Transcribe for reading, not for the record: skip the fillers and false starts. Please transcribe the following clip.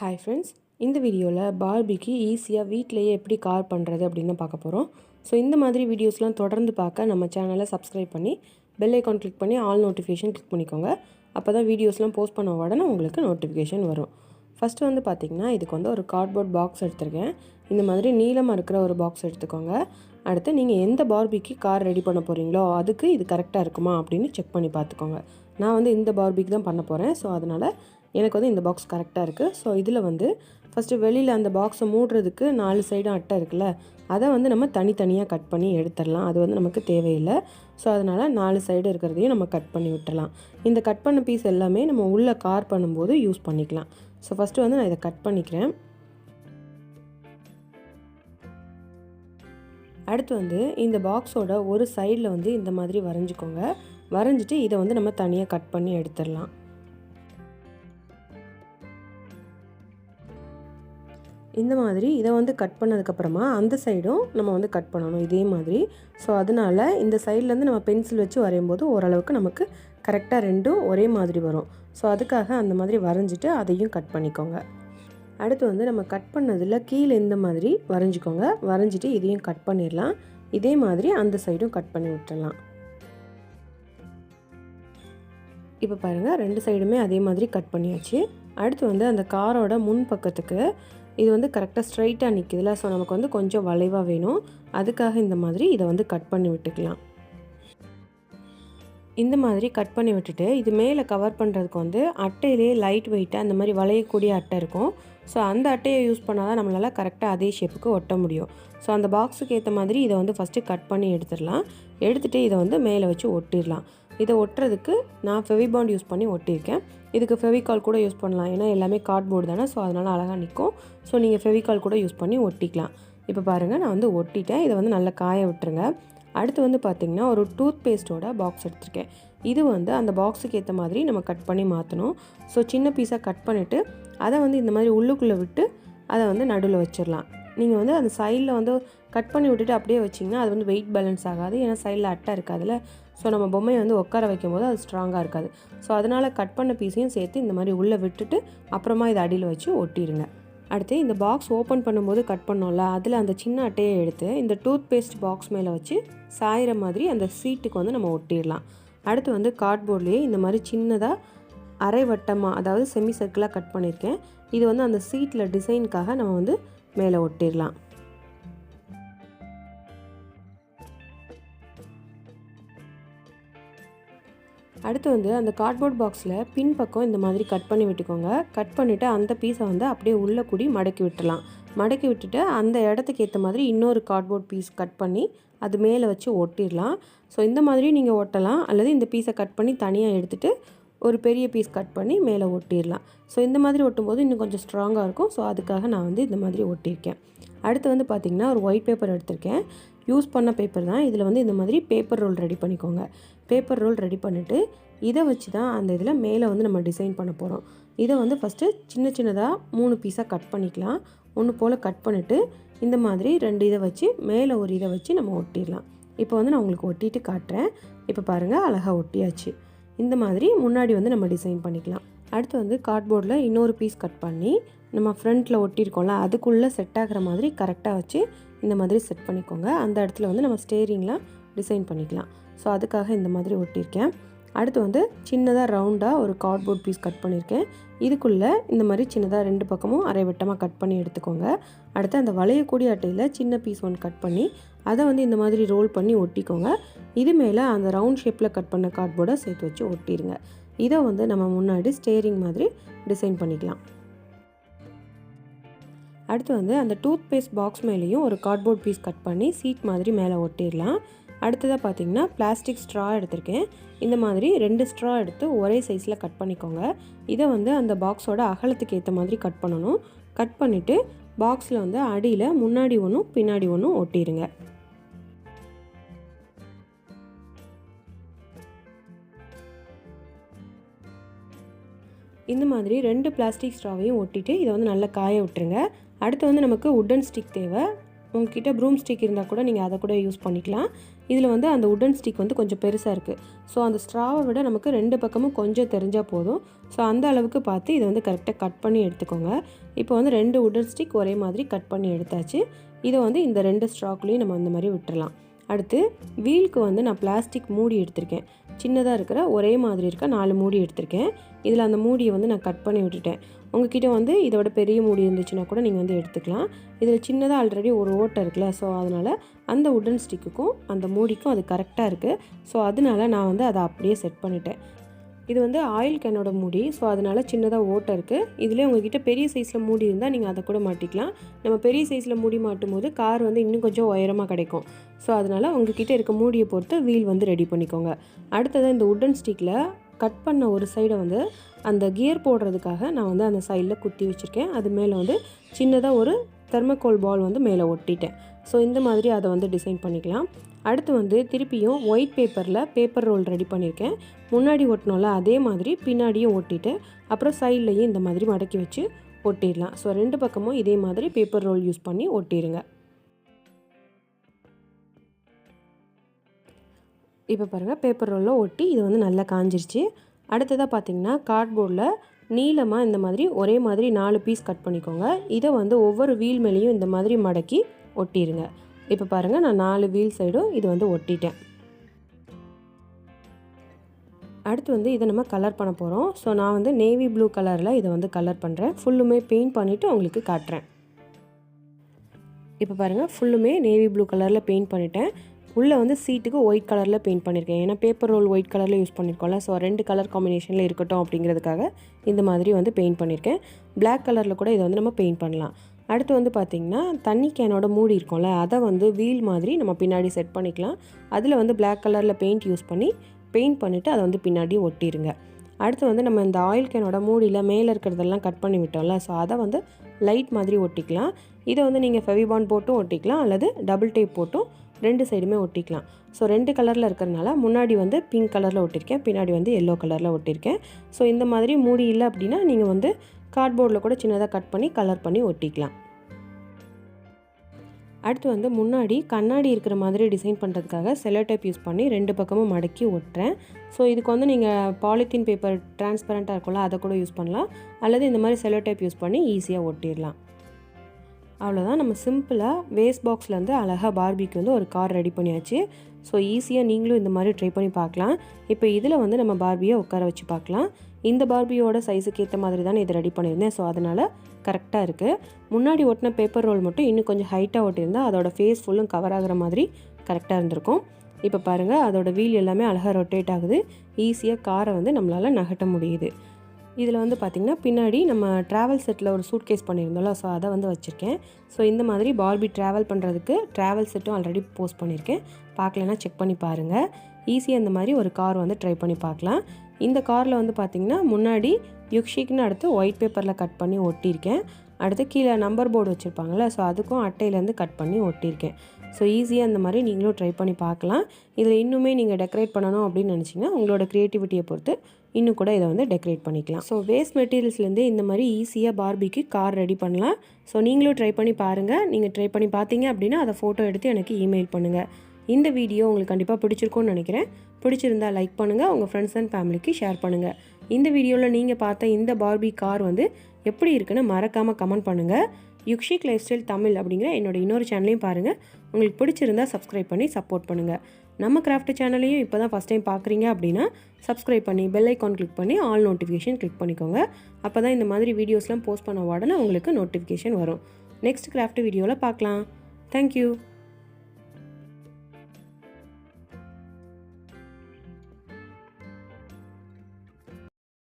Hi friends, இந்த வீடியோவில் பார்பிக்கு ஈஸியாக வீட்டிலையே எப்படி கார் பண்ணுறது அப்படின்னு பார்க்க போகிறோம். ஸோ இந்த மாதிரி வீடியோஸ்லாம் தொடர்ந்து பார்க்க நம்ம சேனலை சப்ஸ்கிரைப் பண்ணி பெல் ஐக்கான் கிளிக் பண்ணி ஆல் நோட்டிஃபிகேஷன் கிளிக் பண்ணிக்கோங்க. அப்போ தான் வீடியோஸ்லாம் போஸ்ட் பண்ண உடனே உங்களுக்கு நோட்டிஃபிகேஷன் வரும். ஃபஸ்ட்டு வந்து பார்த்திங்கன்னா இதுக்கு வந்து ஒரு கார்ட்போர்ட் பாக்ஸ் எடுத்திருக்கேன். இந்த மாதிரி நீளமாக இருக்கிற ஒரு பாக்ஸ் எடுத்துக்கோங்க. அடுத்து நீங்கள் எந்த பார்பிக்கு கார் ரெடி பண்ண போகிறீங்களோ அதுக்கு இது கரெக்டாக இருக்குமா அப்படின்னு செக் பண்ணி பார்த்துக்கோங்க. நான் வந்து இந்த பார்பிக்கு தான் பண்ண போகிறேன். ஸோ அதனால் எனக்கு வந்து இந்த பாக்ஸ் கரெக்டாக இருக்குது. ஸோ இதில் வந்து ஃபஸ்ட்டு வெளியில் அந்த பாக்ஸை மூடுறதுக்கு 4 சைடும் அட்டை இருக்குல்ல, அதை வந்து நம்ம தனித்தனியாக கட் பண்ணி எடுத்துடலாம். அது வந்து நமக்கு தேவையில்லை. ஸோ அதனால் 4 சைடு இருக்கிறதையும் நம்ம கட் பண்ணி விட்டுடலாம். இந்த கட் பண்ண பீஸ் எல்லாமே நம்ம உள்ளே கார் பண்ணும்போது யூஸ் பண்ணிக்கலாம். ஸோ ஃபஸ்ட்டு வந்து நான் இதை கட் பண்ணிக்கிறேன். அடுத்து வந்து இந்த பாக்ஸோட ஒரு சைடில் வந்து இந்த மாதிரி வரைஞ்சிக்கோங்க. வரைஞ்சிட்டு இதை வந்து நம்ம தனியாக கட் பண்ணி எடுத்துடலாம். இந்த மாதிரி இதை வந்து கட் பண்ணதுக்கப்புறமா அந்த சைடும் நம்ம வந்து கட் பண்ணணும் இதே மாதிரி. ஸோ அதனால் இந்த சைட்லேருந்து நம்ம பென்சில் வச்சு வரையும்போது ஓரளவுக்கு நமக்கு கரெக்டாக ரெண்டும் ஒரே மாதிரி வரும். ஸோ அதுக்காக அந்த மாதிரி வரைஞ்சிட்டு அதையும் கட் பண்ணிக்கோங்க. அடுத்து வந்து நம்ம கட் பண்ணதில் கீழே இந்த மாதிரி வரைஞ்சிக்கோங்க. வரைஞ்சிட்டு இதையும் கட் பண்ணிடலாம். இதே மாதிரி அந்த சைடும் கட் பண்ணி விட்டுடலாம். இப்போ பாருங்கள், 2 சைடுமே அதே மாதிரி கட் பண்ணியாச்சு. அடுத்து வந்து அந்த காரோட முன் பக்கத்துக்கு இது வந்து கரெக்டாக ஸ்ட்ரைட்டாக நிற்கிதுல. ஸோ நமக்கு வந்து கொஞ்சம் வளைவாக வேணும். அதுக்காக இந்த மாதிரி இதை வந்து கட் பண்ணி விட்டுக்கலாம். இந்த மாதிரி கட் பண்ணி விட்டுட்டு இது மேலே கவர் பண்ணுறதுக்கு வந்து அட்டையிலே லைட் வெயிட்டாக அந்த மாதிரி வளையக்கூடிய அட்டை இருக்கும். ஸோ அந்த அட்டையை யூஸ் பண்ணால் தான் நம்மளால் கரெக்டாக அதே ஷேப்புக்கு ஒட்ட முடியும். ஸோ அந்த பாக்ஸுக்கு ஏற்ற மாதிரி இதை வந்து ஃபஸ்ட்டு கட் பண்ணி எடுத்துடலாம். எடுத்துகிட்டு இதை வந்து மேலே வச்சு ஒட்டிடலாம். இதை ஒட்டுறதுக்கு நான் ஃபெவிபாண்ட் யூஸ் பண்ணி ஒட்டியிருக்கேன். இதுக்கு ஃபெவிகால் கூட யூஸ் பண்ணலாம். ஏன்னா எல்லாமே கார்ட்போர்டு தானே. ஸோ அதனால் அழகாக நிற்கும். ஸோ நீங்கள் ஃபெவிகால் கூட யூஸ் பண்ணி ஒட்டிக்கலாம். இப்போ பாருங்கள், நான் வந்து ஒட்டிட்டேன். இதை வந்து நல்லா காய விட்டுருங்க. அடுத்து வந்து பார்த்திங்கன்னா ஒரு டூத் பேஸ்ட்டோட பாக்ஸ் எடுத்திருக்கேன். இது வந்து அந்த பாக்ஸுக்கு ஏற்ற மாதிரி நம்ம கட் பண்ணி மாற்றணும். ஸோ சின்ன பீஸாக கட் பண்ணிவிட்டு அதை வந்து இந்த மாதிரி உள்ளுக்குள்ளே விட்டு அதை வந்து நடுவில் வச்சிடலாம். நீங்கள் வந்து அந்த சைடில் வந்து கட் பண்ணி விட்டுட்டு அப்படியே வச்சிங்கன்னா அது வந்து வெயிட் பேலன்ஸ் ஆகாது. ஏன்னா சைடில் அட்டை இருக்காதுல்ல. ஸோ நம்ம பொம்மையை வந்து உட்கார வைக்கும்போது அது ஸ்ட்ராங்காக இருக்காது. ஸோ அதனால் கட் பண்ண பீஸையும் சேர்த்து இந்த மாதிரி உள்ளே விட்டுட்டு அப்புறமா இதை அடியில் வச்சு ஒட்டிடுங்க. அடுத்து இந்த பாக்ஸ் ஓப்பன் பண்ணும்போது கட் பண்ணோம்ல, அதில் அந்த சின்ன அட்டையை எடுத்து இந்த டூத் பேஸ்ட் பாக்ஸ் மேலே வச்சு சாயிற மாதிரி அந்த சீட்டுக்கு வந்து நம்ம ஒட்டிடலாம். அடுத்து வந்து கார்ட்போர்ட்லேயே இந்த மாதிரி சின்னதாக அரை வட்டமாக, அதாவது செமி சர்க்கிளாக கட் பண்ணியிருக்கேன். இது வந்து அந்த சீட்டில் டிசைனுக்காக நம்ம வந்து மேலே ஒட்டிடலாம். அடுத்து வந்து அந்த கார்ட்போர்ட் பாக்ஸில் பின் பக்கம் இந்த மாதிரி கட் பண்ணி விட்டுக்கோங்க. கட் பண்ணிவிட்டு அந்த பீஸை வந்து அப்படியே உள்ளே கூடி மடக்கி விட்டுடலாம். மடக்கி விட்டுட்டு அந்த இடத்துக்கு ஏற்ற மாதிரி இன்னொரு கார்ட்போர்ட் பீஸ் கட் பண்ணி அது மேலே வச்சு ஒட்டிடலாம். ஸோ இந்த மாதிரி நீங்கள் ஒட்டலாம். அல்லது இந்த பீஸை கட் பண்ணி தனியாக எடுத்துகிட்டு ஒரு பெரிய பீஸ் கட் பண்ணி மேலே ஒட்டிடலாம். ஸோ இந்த மாதிரி ஒட்டும்போது இன்னும் கொஞ்சம் ஸ்ட்ராங்காக இருக்கும். ஸோ அதுக்காக நான் வந்து இந்த மாதிரி ஒட்டியிருக்கேன். அடுத்து வந்து பார்த்திங்கன்னா ஒரு ஒயிட் பேப்பர் எடுத்திருக்கேன். யூஸ் பண்ண பேப்பர் தான். இதில் வந்து இந்த மாதிரி பேப்பர் ரோல் ரெடி பண்ணிக்கோங்க. பேப்பர் ரோல் ரெடி பண்ணிவிட்டு இதை வச்சு தான் அந்த இதில் மேலே வந்து நம்ம டிசைன் பண்ண போகிறோம். இதை வந்து ஃபஸ்ட்டு சின்ன சின்னதாக 3 பீஸாக கட் பண்ணிக்கலாம். ஒன்று போல் கட் பண்ணிவிட்டு இந்த மாதிரி 2 இதை வச்சு மேலே ஒரு இதை வச்சு நம்ம ஒட்டிடலாம். இப்போ வந்து நான் உங்களுக்கு ஒட்டிட்டு காட்டுறேன். இப்போ பாருங்கள், அழகாக ஒட்டியாச்சு. இந்த மாதிரி முன்னாடி வந்து நம்ம டிசைன் பண்ணிக்கலாம். அடுத்து வந்து கார்ட்போர்டில் இன்னொரு பீஸ் கட் பண்ணி நம்ம ஃப்ரண்ட்டில் ஒட்டியிருக்கோம்ல, அதுக்குள்ளே செட் ஆகிற மாதிரி கரெக்டாக வச்சு இந்த மாதிரி செட் பண்ணிக்கோங்க. அந்த இடத்துல வந்து நம்ம ஸ்டேரிங்லாம் டிசைன் பண்ணிக்கலாம். ஸோ அதுக்காக இந்த மாதிரி ஒட்டியிருக்கேன். அடுத்து வந்து சின்னதாக ரவுண்டாக ஒரு கார்ட்போர்ட் பீஸ் கட் பண்ணியிருக்கேன். இதுக்குள்ளே இந்த மாதிரி சின்னதாக 2 பக்கமும் அரை வட்டமாக கட் பண்ணி எடுத்துக்கோங்க. அடுத்து அந்த வளையக்கூடிய அட்டையில் சின்ன பீஸ் ஒன்று கட் பண்ணி அதை வந்து இந்த மாதிரி ரோல் பண்ணி ஒட்டிக்கோங்க. இது மேலே அந்த ரவுண்ட் ஷேப்பில் கட் பண்ண கார்ட்போர்டை சேர்த்து வச்சு ஒட்டிடுங்க. இதை வந்து நம்ம முன்னாடி ஸ்டேரிங் மாதிரி டிசைன் பண்ணிக்கலாம். அடுத்து வந்து அந்த டூத் பேஸ்ட் பாக்ஸ் மேலேயும் ஒரு கார்ட்போர்ட் பீஸ் கட் பண்ணி சீட் மாதிரி மேலே ஒட்டிடலாம். அடுத்ததாக பார்த்திங்கன்னா பிளாஸ்டிக் ஸ்ட்ரா எடுத்திருக்கேன். இந்த மாதிரி 2 ஸ்ட்ரா எடுத்து ஒரே சைஸில் கட் பண்ணிக்கோங்க. இதை வந்து அந்த பாக்ஸோட அகலத்துக்கு ஏற்ற மாதிரி கட் பண்ணணும். கட் பண்ணிவிட்டு பாக்ஸில் வந்து அடியில் முன்னாடி ஒன்றும் பின்னாடி ஒன்றும் ஒட்டிடுங்க. இந்த மாதிரி 2 பிளாஸ்டிக் ஸ்ட்ராவையும் ஒட்டிட்டு இதை வந்து நல்லா காய விட்டுருங்க. அடுத்து வந்து நமக்கு உட்டன் ஸ்டிக் தேவை. உங்ககிட்ட ப்ரூம் ஸ்டிக் இருந்தால் கூட நீங்கள் அதை கூட யூஸ் பண்ணிக்கலாம். இதில் வந்து அந்த உட்டன் ஸ்டிக் வந்து கொஞ்சம் பெருசாக இருக்குது. ஸோ அந்த ஸ்ட்ராவை விட நமக்கு 2 பக்கமும் கொஞ்சம் தெரிஞ்சால் போதும். ஸோ அந்த அளவுக்கு பார்த்து இதை வந்து கரெக்டாக கட் பண்ணி எடுத்துக்கோங்க. இப்போ வந்து 2 உட்டன் ஸ்டிக் ஒரே மாதிரி கட் பண்ணி எடுத்தாச்சு. இதை வந்து இந்த 2 ஸ்ட்ராக்லேயும் நம்ம இந்த மாதிரி விட்டுறலாம். அடுத்து வீலுக்கு வந்து நான் பிளாஸ்டிக் மூடி எடுத்திருக்கேன். சின்னதாக இருக்கிற ஒரே மாதிரி இருக்க 4 மூடி எடுத்திருக்கேன். இதில் அந்த மூடியை வந்து நான் கட் பண்ணி விட்டுட்டேன். உங்ககிட்ட வந்து இதோட பெரிய மூடி இருந்துச்சுன்னா கூட நீங்கள் வந்து எடுத்துக்கலாம். இதில் சின்னதாக ஆல்ரெடி ஒரு ஓட்டை இருக்குல்ல, ஸோ அதனால் அந்த உட்டன் ஸ்டிக்குக்கும் அந்த மூடிக்கும் அது கரெக்டாக இருக்குது. ஸோ அதனால நான் வந்து அதை அப்படியே செட் பண்ணிட்டேன். இது வந்து ஆயில் கேனோட மூடி, ஸோ அதனால் சின்னதாக ஓட்டை இருக்குது. இதிலே உங்ககிட்ட பெரிய சைஸில் மூடி இருந்தால் நீங்கள் அதை கூட மாட்டிக்கலாம். நம்ம பெரிய சைஸில் மூடி மாட்டும் போது கார் வந்து இன்னும் கொஞ்சம் உயரமாக கிடைக்கும். ஸோ அதனால் உங்ககிட்ட இருக்க மூடியை பொறுத்து வீல் வந்து ரெடி பண்ணிக்கோங்க. அடுத்தது இந்த உட்டன் ஸ்டிக்கில் கட் பண்ண ஒரு சைடை வந்து அந்த கியர் போடுறதுக்காக நான் வந்து அந்த சைடில் குத்தி வச்சுருக்கேன். அது மேலே வந்து சின்னதாக ஒரு தெர்மோகோல் பால் வந்து மேலே ஒட்டிட்டேன். ஸோ இந்த மாதிரி அதை வந்து டிசைன் பண்ணிக்கலாம். அடுத்து வந்து திருப்பியும் ஒயிட் பேப்பரில் பேப்பர் ரோல் ரெடி பண்ணியிருக்கேன். முன்னாடி ஒட்டினோம்ல அதே மாதிரி பின்னாடியும் ஒட்டிட்டு அப்புறம் சைட்லேயும் இந்த மாதிரி மடக்கி வச்சு ஒட்டிடலாம். ஸோ 2 பக்கமும் இதே மாதிரி பேப்பர் ரோல் யூஸ் பண்ணி ஒட்டிடுங்க. இப்போ பாருங்கள், பேப்பர் ரோலில் ஒட்டி இது வந்து நல்லா காஞ்சிருச்சு. அடுத்ததாக பார்த்திங்கன்னா கார்ட்போர்டில் நீளமாக இந்த மாதிரி ஒரே மாதிரி 4 பீஸ் கட் பண்ணிக்கோங்க. இதை வந்து ஒவ்வொரு வீல் மேலேயும் இந்த மாதிரி மடக்கி ஒட்டிடுங்க. இப்போ பாருங்கள், நான் 4 வீல் சைடும் இது வந்து ஒட்டிட்டேன். அடுத்து வந்து இதை நம்ம கலர் பண்ண போகிறோம். ஸோ நான் வந்து நேவி ப்ளூ கலரில் இதை வந்து கலர் பண்ணுறேன். ஃபுல்லுமே பெயிண்ட் பண்ணிவிட்டு உங்களுக்கு காட்டுறேன். இப்போ பாருங்கள், ஃபுல்லுமே நேவி ப்ளூ கலரில் பெயிண்ட் பண்ணிட்டேன். உள்ளே வந்து சீட்டுக்கு ஒயிட் கலரில் பெயிண்ட் பண்ணியிருக்கேன். ஏன்னா பேப்பர் ரோல் ஒயிட் கலரில் யூஸ் பண்ணியிருக்கோம்ல, ஸோ 2 கலர் காம்பினேஷனில் இருக்கட்டும் அப்படிங்கிறதுக்காக இந்த மாதிரி வந்து பெயிண்ட் பண்ணியிருக்கேன். பிளாக் கலரில் கூட இதை வந்து நம்ம பெயிண்ட் பண்ணலாம். அடுத்து வந்து பார்த்திங்கன்னா தண்ணி கேனோட மூடி இருக்கும்ல, அதை வந்து வீல் மாதிரி நம்ம பின்னாடி செட் பண்ணிக்கலாம். அதில் வந்து பிளாக் கலரில் பெயிண்ட் யூஸ் பண்ணி பெயிண்ட் பண்ணிவிட்டு அதை வந்து பின்னாடி ஒட்டிடுங்க. அடுத்து வந்து நம்ம இந்த ஆயில் கேனோட மூடியில் மேலே இருக்கிறதெல்லாம் கட் பண்ணி விட்டோம்ல, ஸோ அதை வந்து லைட் மாதிரி ஒட்டிக்கலாம். இதை வந்து நீங்கள் ஃபெவிபாண்ட் போட்டும் ஒட்டிக்கலாம், அல்லது டபுள் டேப் போட்டும் 2 சைடுமே ஒட்டிக்கலாம். ஸோ 2 கலரில் இருக்கிறதுனால முன்னாடி வந்து பிங்க் கலரில் ஒட்டியிருக்கேன், பின்னாடி வந்து எல்லோ கலரில் ஒட்டியிருக்கேன். ஸோ இந்த மாதிரி மூடி இல்லை அப்படின்னா நீங்கள் வந்து கார்ட்போர்டில் கூட சின்னதாக கட் பண்ணி கலர் பண்ணி ஒட்டிக்கலாம். அடுத்து வந்து முன்னாடி கண்ணாடி இருக்கிற மாதிரி டிசைன் பண்ணுறதுக்காக செல்லோ டேப் யூஸ் பண்ணி 2 பக்கமும் மடக்கி ஒட்டுறேன். ஸோ இதுக்கு வந்து நீங்கள் பாலித்தீன் பேப்பர் டிரான்ஸ்பரண்ட்டாக இருக்கும்ல, அதை கூட யூஸ் பண்ணலாம், அல்லது இந்த மாதிரி செல்லோ டேப் யூஸ் பண்ணி ஈஸியாக ஒட்டிடலாம். அவ்வளோதான், நம்ம சிம்பிளாக வேஸ்ட் பாக்ஸ்லேருந்து அழகாக பார்பிக்கு வந்து ஒரு கார் ரெடி பண்ணியாச்சு. ஸோ ஈஸியாக நீங்களும் இந்த மாதிரி ட்ரை பண்ணி பார்க்கலாம். இப்போ இதில் வந்து நம்ம பார்பியை உட்கார வச்சு பார்க்கலாம். இந்த பார்பியோட சைஸுக்கு ஏற்ற மாதிரி தானே இதை ரெடி பண்ணியிருந்தேன். ஸோ அதனால் கரெக்டாக இருக்குது. முன்னாடி ஒட்டின பேப்பர் ரோல் மட்டும் இன்னும் கொஞ்சம் ஹைட்டாக ஒட்டியிருந்தால் அதோட ஃபேஸ் ஃபுல்லும் கவர் ஆகிற மாதிரி கரெக்டாக இருந்திருக்கும். இப்போ பாருங்கள், அதோட வீல் எல்லாமே அழகாக ரொட்டேட் ஆகுது. ஈஸியாக காரை வந்து நம்மளால் நகட்ட முடியுது. இதில் வந்து பார்த்திங்கன்னா பின்னாடி நம்ம ட்ராவல் செட்டில் ஒரு சூட் கேஸ் பண்ணியிருந்தோம்ல, ஸோ அதை வந்து வச்சுருக்கேன். ஸோ இந்த மாதிரி பார்பி ட்ராவல் பண்ணுறதுக்கு ட்ராவல் செட்டும் ஆல்ரெடி போஸ்ட் பண்ணியிருக்கேன். பார்க்கலன்னா செக் பண்ணி பாருங்கள். ஈஸியாக இந்த மாதிரி ஒரு கார் வந்து ட்ரை பண்ணி பார்க்கலாம். இந்த காரில் வந்து பார்த்திங்கன்னா முன்னாடி யுக்ஷிக்னு அடுத்து ஒயிட் பேப்பரில் கட் பண்ணி ஒட்டியிருக்கேன். அடுத்து கீழே நம்பர் போர்டு வச்சுருப்பாங்களே, ஸோ அதுக்கும் அட்டையிலேருந்து கட் பண்ணி ஒட்டியிருக்கேன். ஸோ ஈஸியாக இந்த மாதிரி நீங்களும் ட்ரை பண்ணி பார்க்கலாம். இதில் இன்னுமே நீங்கள் டெக்கரேட் பண்ணணும் அப்படின்னு நினச்சிங்கன்னா உங்களோட க்ரியேட்டிவிட்டியை பொறுத்து இன்னும் கூட இதை வந்து டெக்கரேட் பண்ணிக்கலாம். ஸோ வேஸ்ட் மெட்டீரியல்ஸ்லேருந்து இந்த மாதிரி ஈஸியாக பார்பிக்கு கார் ரெடி பண்ணலாம். ஸோ நீங்களும் ட்ரை பண்ணி பாருங்கள். நீங்கள் ட்ரை பண்ணி பார்த்தீங்க அப்படின்னா அதை ஃபோட்டோ எடுத்து எனக்கு இமெயில் பண்ணுங்கள். இந்த வீடியோ உங்களுக்கு கண்டிப்பாக பிடிச்சிருக்கும்னு நினைக்கிறேன். பிடிச்சிருந்தா லைக் பண்ணுங்கள், உங்கள் ஃப்ரெண்ட்ஸ் அண்ட் ஃபேமிலிக்கு ஷேர் பண்ணுங்கள். இந்த வீடியோவில் நீங்கள் பார்த்த இந்த பார்பி கார் வந்து எப்படி இருக்குன்னு மறக்காமல் கமெண்ட் பண்ணுங்கள். யுக்ஷிக் லைஃப் ஸ்டைல் தமிழ் அப்படிங்கிற என்னோட இன்னொரு சேனலையும் பாருங்கள். உங்களுக்கு பிடிச்சிருந்தா சப்ஸ்கிரைப் பண்ணி சப்போர்ட் பண்ணுங்கள். நம்ம கிராஃப்ட் சேனலையும் இப்போ தான் ஃபஸ்ட் டைம் பார்க்குறீங்க அப்படின்னா சப்ஸ்கிரைப் பண்ணி பெல் ஐக்கான் கிளிக் பண்ணி ஆல் நோட்டிஃபிகேஷன் கிளிக் பண்ணிக்கோங்க. அப்போ தான் இந்த மாதிரி வீடியோஸ்லாம் போஸ்ட் பண்ண உடனே உங்களுக்கு நோட்டிஃபிகேஷன் வரும். நெக்ஸ்ட் கிராஃப்ட் வீடியோவில் பார்க்கலாம். தேங்க்யூ.